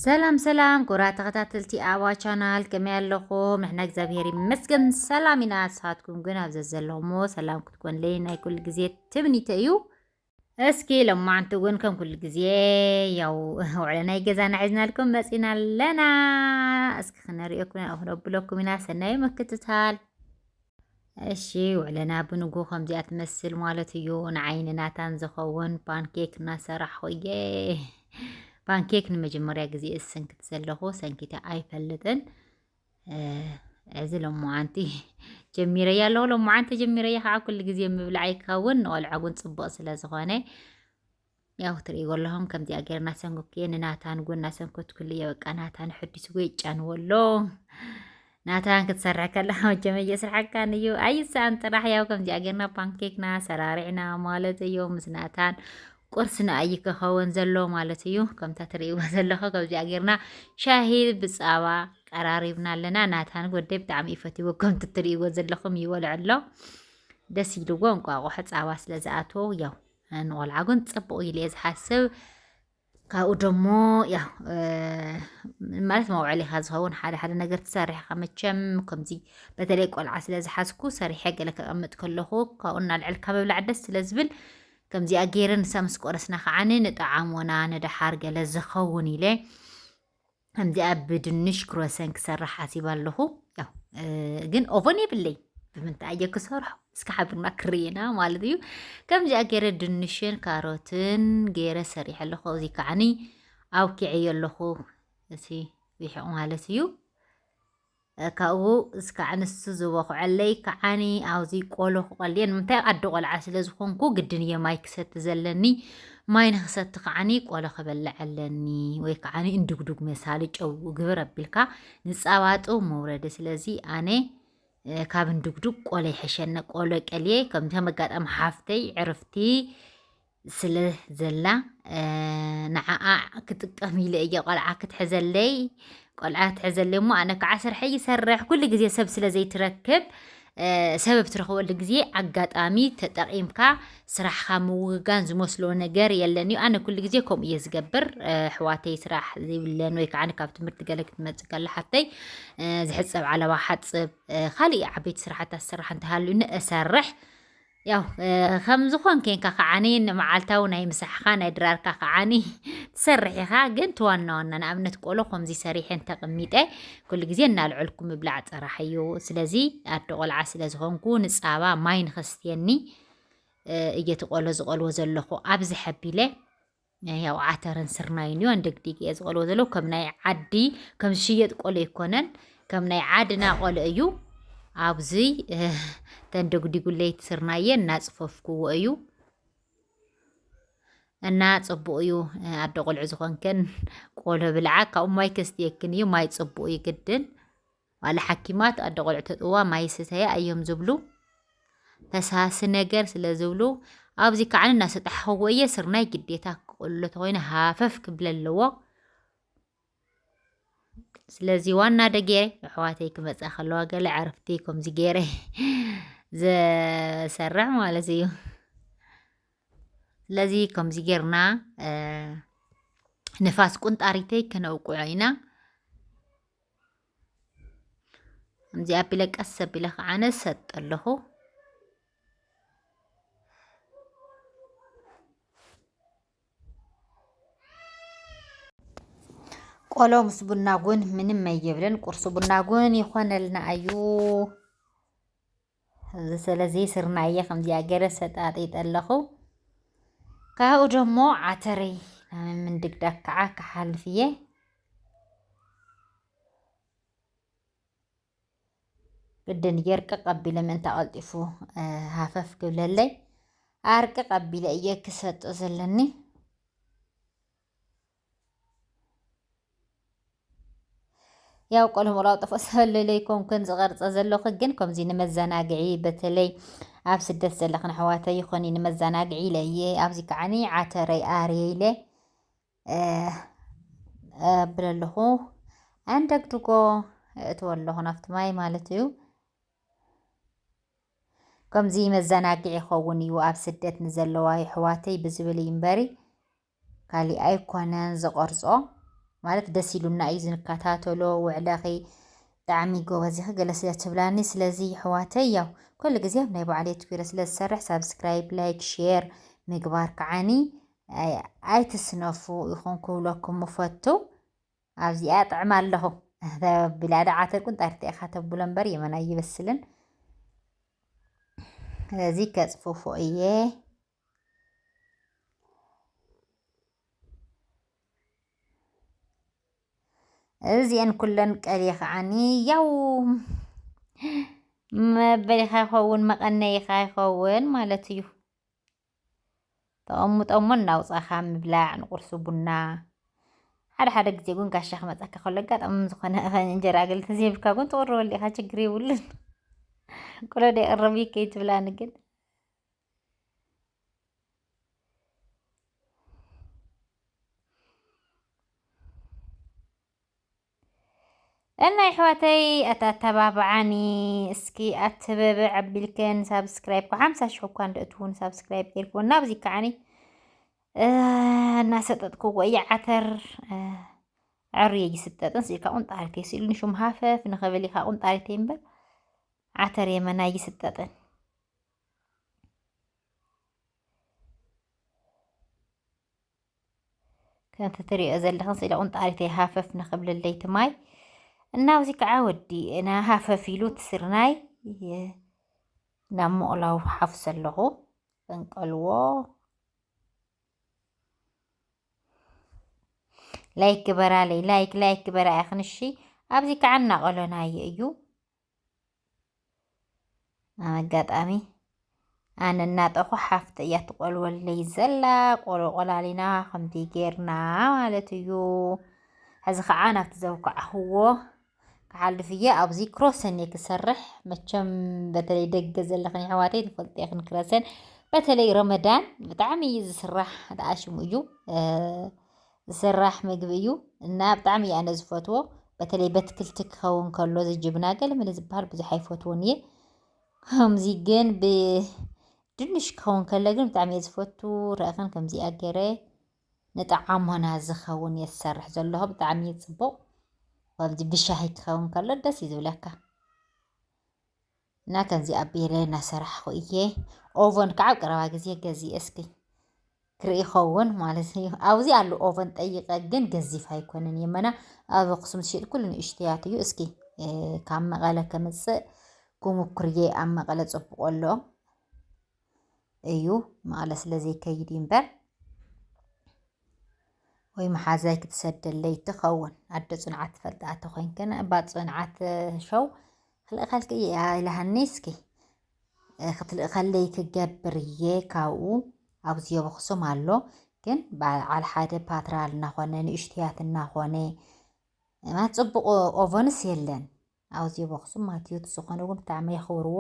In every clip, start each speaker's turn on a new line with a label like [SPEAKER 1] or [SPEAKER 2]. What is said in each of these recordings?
[SPEAKER 1] سلام سلام كرات تختاتلتي أوا channel كمية لكم نحنا እግዚአብሔር مسكن سلامنا أسعدكم جنا بززلهمو سلام كتكون لينا كل جزية تبني تأيو اسكي لما عنتون كم كل جزية يو وعلنا يجزانا عزنا لكم بس إن لنا اسكي خلنا رأيكم أو ربلكم من سنة مكتتال እሺ وعلنا بنقو خمزي أتمثل مالتيون عيننا تنزخون بانكيك نسرح ويه بانكيك نمجمريا ጊዜ السنكت ዘለኹ ሰንኪታ አይፈልጥን እዝሎም ሙዓንቲ ጀሚረያ ያለው ለሙዓንቲ ጀሚረያ ከዓ ኩሉ ጊዜ ምብላዕ ይካውን ወልዓጉን ጽቡቕ ስለ ዝኾነ ያው ትሪጎለهم ከምዚ አገርና ሰንኩክ የናታን ጎና ሰንኩት ኩሉ የበቃ ናታን ሕዲስ ወይ ጫንወሎ ናታን ክትሰርሕ ከለኻ ጀመየ ስርሐካ ንዩ አይሳን ጥራሕ ያው ከምዚ አገርና ፓንኬክና ሰራሪዕና ማለት እዩ ምስ ናታን ቁርስና አይከኸውን ዘሎ ማለት እዩ ከምታ ትሪእዎ ዘለኹ ከምዚ አገርና ሻሂ ብፃባ ቀራሪብና ኣለና ናታን ወደይ ብጣዕሚ ይፈትዎ ከምቲ ትሪእዎ ዘለኹም ይወልዕሎ ደስ ይልዎ እንቋቑሖ ፃባ ስለ ዝኣተዎ ያው ንቆልዓጉን ፅቡቕ ኢለ ዝሓስብ ካብኡ ደሞ ያው ማለት መውዕሊኻ ዝኸውን ሓደ ሓደ ነገር ትሰሪሕካ መቸም ከምዚ በተለይ ቆልዓ ስለ ዝሓዝኩ ሰሪሐ ገለ ከቐምጥ ከለኹ ካብኡ እናልዕልካ ምብላዕ ደስ ስለ ዝብል ከምዚ አገይረን ሰምስ ቆረስና ከዓኒ ንጣዓሞና ንድሓር ገለ ዝኸውን ኢለ ከምዚ ኣብ ድንሽ ክሮሰን ክሰርሕ ሓሲባ ኣለኹ ያው ግን ኦቨን የብለይ ብምንታይ እየ ክሰርሖ እስኪ ሓቢርና ክርኢና ማለት እዩ ከምዚ አገይረ ድንሽን ካሮትን ገይረ ሰሪሐ ኣለኹ እዚ ከዓኒ ኣውኪዐዮ ኣለኹ እቲ ዊሕቕ ማለት እዩ ካብኡ እስካዕ ንሱ ዝበኽዐለይ ከዓኒ ኣብዚ ቆሎ ክቐልየን ምንታይ ኣዶ ቆልዓ ስለ ዝኾንኩ ግድን እየ ማይ ክሰቲ ዘለኒ ማይ ንክሰቲ ከዓኒ ቆሎ ክበልዕ ኣለኒ ወይ ከዓኒ እንድግዱግ መሳሊ ጨው ግብር ኣቢልካ ንፃባጡ መውረዲ ስለዚ ኣነ ካብ እንድግዱግ ቆሎ ይሕሸነ ቆሎ ቀልየ ከምቲ መጋጠም ሓፍተይ ዕርፍቲ ስለ ዘላ ንዓኣ ክጥቀም ኢለ እየ ቆልዓ ክትሕዘለይ ቆልዓ ትሕዘለይ እሞ ኣነ ከዓ ስርሐ ይሰርሕ ኩሉ ግዜ ሰብ ስለ ዘይትረክብ ሰበብ ትረኽበሉ ግዜ ኣጋጣሚ ተጠቒምካ ስራሕካ ምውጋን ዝመስሎ ነገር የለን እዩ ኣነ ኩሉ ግዜ ከምኡ እየ ዝገብር ኣሕዋተይ ስራሕ ዘይብለን ወይ ከዓ ካብ ትምህርቲ ገለ ክትመፅእ ከላ ሓፍተይ ዝሕፀብ ዓለባ ሓፅብ ካሊእ ዓበይቲ ስራሕታት ዝስራሕ እንተሃልዩኒ እሰርሕ ያው ከም ዝኾን ኮንካ ከዓኒ ንመዓልታዊ ናይ ምሳሕኻ ናይ ድራርካ ከዓኒ ትሰርሕ ኢኻ ግን ትዋና ዋና ንኣብነት ቆሎ ከምዚ ሰሪሐን ተቐሚጠ ኩሉ ግዜ እናልዕልኩም ምብላዕ ጥራሕ እዩ ስለዚ ኣዶ ቆልዓ ስለ ዝኾንኩ ንፃባ ማይ ንኸስትየኒ እየት ቆሎ ዝቆልዎ ዘለኹ ኣብዚ ሓቢለ ያው ዓተርን ስርናይን እዩ እንደግዲግ እየ ዝቆልዎ ዘለኹ ከም ናይ ዓዲ ከም ዝሽየጥ ቆሎ ይኮነን ከም ናይ ዓድና ቆሎ እዩ ኣብዚ ተንደግዲጉለይ ትስርናየ እናፅፈፍክዎ እዩ እና ፅቡቕ እዩ ኣዶ ቆልዑ ዝኾንከን ቆሎ ብልዓ ካብኡ ማይ ከስትየክን እዩ ማይ ፅቡቕ እዩ ግድን ዋላ ሓኪማት ኣዶ ቆልዑ ተጥዋ ማይ ስተያ እዮም ዝብሉ ፈሳሲ ነገር ስለ ዝብሉ ኣብዚ ከዓኒ እናሰጣሕኽዎ እየ ስርናይ ግዴታ ክቆሎ ተኮይኑ ሃፈፍ ክብል ኣለዎ ስለዚ ዋና ደገይረ ኣሕዋተይ ክመፅእ ከለዋ ገለ ዕርፍቲ ከምዚ ገይረ ዘሰርሕ ማለት እዩ ስለዚ ከምዚ ጌርና ንፋስ ቁንጣሪተይ ከነውቅዖ ኢና ከምዚ ኣቢለ ቀስ ኣቢለ ከዓነ ሰጥ ኣለኹ ቆሎ ምስ ቡና ጉን ምንም ኣይብልን ቁርሲ ቡና ጉን ይኾነልና እዩ ስለዚ ስርናየ ከምዚ ኣገረ ሰጣጢጥ ኣለኹ ካብኡ ደሞ ዓተረይ ምንድግዳግ ከዓ ክሓልፍ እየ ግድን የርቅቕ ኣቢለ ምእንታ ቀልጢፉ ሃፈፍ ክብለለይ ኣርቅቕ ኣቢለ እየ ክሰጦ ዘለኒ ያው ቆሎ ሞላው ጠፎ ሰለለይ ኮንኩን ዝቐርፀ ዘለኹ ግን ከምዚ ንመዘናግዒ በተለይ ኣብ ስደት ዘለኽን ኣሕዋተይ ይኾኒ ንመዘናግዒ ኢለ እየ ኣብዚ ከዓኒ ዓተረይ ኣርየ ኢለ ኣብል ኣለኹ ኣንደግድጎ እትዎ ኣለኹ ናብቲ ማይ ማለት እዩ ከምዚ መዘናግዒ ይኸውን እዩ ኣብ ስደት ንዘለዋ ኣሕዋተይ ብዝብል እዩ እምበሪ ካሊእ ኣይኮነን ዝቐርፆ ማለት ደስ ኢሉና እዩ ዝንከታተሎ ውዕለኺ ብጣዕሚ ጎበዝ ኢኺ ገለ ስለ ትብላኒ ስለዚ ኣሕዋተይ ያው ኩሉ ግዜ ናይ ባዕለይ ትኩረ ስለ ዝሰርሕ ሳብስክራይብ ላይክ ሼር ምግባር ከዓኒ ኣይትስነፉ ይኹን ክብለኩም እፈቱ ኣብዚኣ ጥዕማ ኣለኹ ብላዳ ዓተር ቁንጣሪት ኢኻ ተብሎ እምበር የመን ኣይበስልን ስለዚ ከፅፉፉ እየ እዚአን ኩለን ቀልየ ከዓኒ ያው መበሊኻ ይኸውን መቐነይኻ ይኸውን ማለት እዩ ተቐሙጦሞ እናውፃኻ ምብላዕ ንቁርሲ ቡና ሓደ ግዜ ግን ጋሻ ክመፀካ ከሎ ኣጋጣሚ ዝኾነ እንጀራ ገለ ተዘይብልካ ግን ትቕርበሉ ኢኻ ችግር የብሉን ቆሎ ደይቕረብ ከይትብላኒ ግን እና ኣሕዋተይ ኣተባብዓኒ እስኪ ኣተበብዕ ኣቢልክን ሳብስክራይብ 50 ሽሕ እኳ እንደእትውን ሳብስክራይብ ጌርክዎ ናብዚ ከዓኒ እናሰጠጥክዎ እየ ዓተር ዕርየ ይስጠጥን ስኢልካ ቁንጣሪት ስኢሉኒ ሹም ሃፈፍ ንኽብል ኢኻ ቁንጣሪት እምበር ዓተር የመና ይስጠጥን ከምቲ ትሪኦ ዘለኽን ስኢለ ቁንጣሪት ሃፈፍ ንኽብልለይ ትማይ እናብዚ ከዓ ወዲ እና ሃፈፍ ኢሉ ትስርናይ ናብ ምቕላው ሓፍስ ኣለኹ እንቀልዎ ላይክ ግበራለይ ላይክ ግበራ ኢኽንሺ ኣብዚ ከዓ እናቐሎናየ እዩ ኣጋጣሚ ኣነ እናጠኹ ሓፍቲ እያ ትቆልወለይ ዘላ ቆሎ ቆላሊና ከምዚ ጌርና ማለት እዩ ሕዚ ከዓ ናብቲ ዘብኳዕኽዎ ክሓልፍ እየ ኣብዚ ክሮሰን እየ ክሰርሕ መቸም በተለይ ደገ ዘለኽን ኣሕዋተይ ትፈልጡ ኢኽን ክረሰን በተለይ ረመዳን ብጣዕሚ እዩ ዝስራሕ ተኣሽሙ እዩ ዝስራሕ ምግቢ እዩ እና ብጣዕሚ እየ ኣነ ዝፈትዎ በተለይ በትክልቲ ክኸውን ከሎ ዝጅብና ገለ ምን ዝበሃል ብዙሕ ኣይፈትዎን እየ ከምዚ ግን ብድንሽ ክኸውን ከሎ ግን ብጣዕሚ እየ ዝፈቱ ረእኽን ከምዚኣ ገይረ ንጣዓሞና ዝኸውን እየ ዝሰርሕ ዘለኹ ብጣዕሚ እየ ፅቡቕ ከምዚ ብሻሂ ክኸውን ከሎ ደስ እዩ ዝብለካ እና ከምዚ ኣቢለ እናሰራሕኩ እየ ኦቨን ከዓ ቀረባ ግዜ ገዚአ እስኪ ክርኢ ይኸውን ማለት እዩ ኣብዚ ኣሎ ኦቨን ጠይቀ ግን ገዚፍ ኣይኮነን የመና ኣብ ኣክሱም ዝሸጥ ኩሉ ንእሽተያት እዩ እስኪ ካብ መቐለ ከምፅእ ክሙኩርየ ኣብ መቐለ ፅቡቅ ኣሎ እዩ መቐለ ስለዘይከይድ እምበር ወይ መሓዛይ ክትሰደለይ ትኸውን ኣደ ፅንዓት ትፈልጣ ተኮይንከን ባ ፅንዓት ሸው ክልእኸልክ እየ ኢላሃኒ እስኪ ክትልእኸለይ ክገብር እየ ካብኡ ኣብዚ የበክሱም ኣሎ ግን በዓል ሓደ ፓትራል እናኾነ ንእሽተያት እናኾነ ማለት ፅቡቕ ኦቨንስ የለን ኣብዚ የበክሱም ማለት እዩ ዝኾነ እውን ብጣዕሚ የኽብርዎ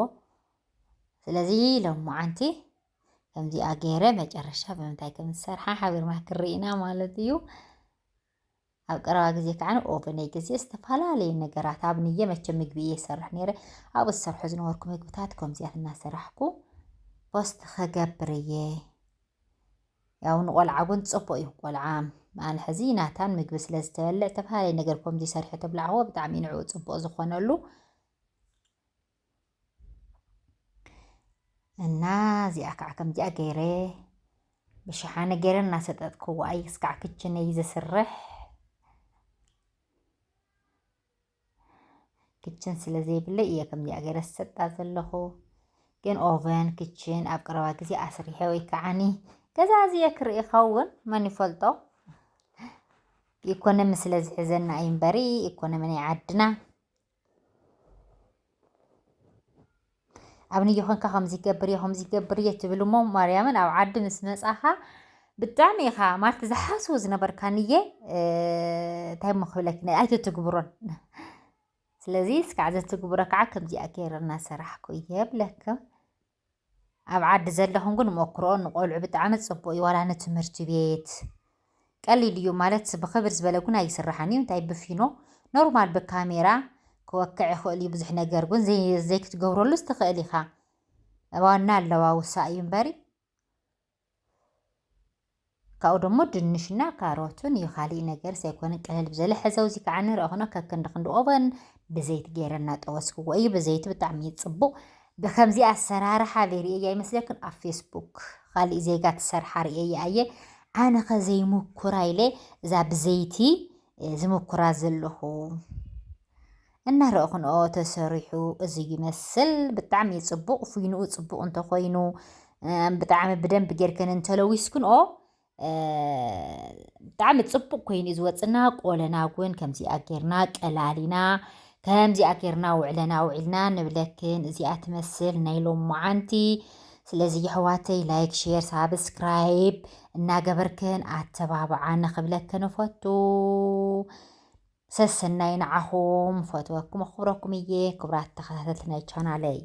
[SPEAKER 1] ስለዚ ሎሙዓንቲ ከምዚኣ ገይረ መጨረሻ ብምንታይ ከም ዝሰርሓ ሓቢርና ክርኢና ማለት እዩ ኣብ ቀረባ ግዜ ከዓ ኦቨነይ ግዜ ዝተፈላለዩ ነገራት ኣብ ንየ መቸም ምግቢ እየ ይሰርሕ ነይረ ኣብኡ ዝሰርሑ ዝነበርኩ ምግብታት ከምዚኣት እናሰራሕኩ ፖስት ክገብር እየ ያው ንቆልዓ እውን ፅቡቅ እዩ ቆልዓ ኣነ ሕዚ ናታን ምግቢ ስለ ዝተበልዕ ተፈላለየ ነገር ከምዚ ሰርሐ ተብላዕዎ ብጣዕሚ ንዕኡ ፅቡቅ ዝኾነሉ እና እዚኣ ከዓ ከምዚኣ ገይረ ብሸሓነ ገይረ እናሰጠጥክዋ እየ ክሳዕ ክችን እዩ ዝስርሕ ክችን ስለ ዘይብለይ እየ ከምዚኣ ገይረ ዝሰጣ ዘለኹ ግን ኦቨን ክችን ኣብ ቀረባ ግዜ ኣስሪሐ ወይ ከዓኒ ገዛ እዚየ ክርኢ ይኸውን መን ይፈልጦ ኢኮኖሚ ስለ ዝሕዘና እዩ እምበሪ ኢኮኖሚ ናይ ዓድና ኣብ ንየ ኮንካ ከምዚ ገብር እየ ትብል እሞ ማርያምን ኣብ ዓዲ ምስ መፃኻ ብጣዕሚ ኢኻ ማለት ዝሓስቡ ዝነበርካ ንየ እንታይ ሞ ክብለኪ ኣይትትግብሮን ስለዚ እስካዕ ዘትግብሮ ከዓ ከምዚኣ ገይረ እናሰራሕኩ እየ ብለክም ኣብ ዓዲ ዘለኹም ግን ሞክሮኦ ንቆልዑ ብጣዕሚ ፅቡቅ እዩ ዋላ ንትምህርቲ ቤት ቀሊል እዩ ማለት ብክብር ዝበለ እውን ኣይስራሕን እዩ እንታይ ብፊኖ ኖርማል ብካሜራ ክወክዕ ይኽእል እዩ ብዙሕ ነገር ግን ዘይክትገብረሉ ዝትኽእል ኢኻ ዋና ኣለዋውሳ እዩ እምበሪ ካብኡ ደሞ ድንሽና ካሮትን ይኻሊእ ነገር ዘይኮነ ቅልል ብዘለ ሕዘው እዚ ከዓ ንረአኹኖ ከክንዲ ክንዲ ኦቨን ብዘይቲ ገይረና ጠወስክዎ እዩ ብዘይቲ ብጣዕሚ ፅቡቅ ብከምዚ ኣሰራርሓ ርአያ ይመስለክን ኣብ ፌስቡክ ካሊእ ዜጋ ትሰርሓ ርአያ እየ ኣነ ከዘይምኩራ ኢለ እዛ ብዘይቲ ዝምኩራ ዘለኹ እናረአኹንኦ ተሰሪሑ እዚ ይመስል ብጣዕሚ ፅቡቅ ፍይንኡ ፅቡቅ እንተኮይኑ ብጣዕሚ ብደንብ ጌርክን እንተለዊስክንኦ ብጣዕሚ ፅቡቅ ኮይኑ ዝወፅና ቆለና እውን ከምዚኣ ጌርና ቀላሊና ከምዚኣ ጌርና ውዕለና ውዒልና ንብለክን እዚኣ ትመስል ናይ ሎሙዓንቲ ስለዚ ኣሕዋተይ ላይክ ሼር ሳብስክራይብ እናገበርክን ኣተባብዓ ንኽብለክን ፈቱ ሰሰናይ ንዓኹም ፈትወኩም ኣኽብረኩም እየ ክቡራት ተኸታተልቲ ናይ ቻናለይ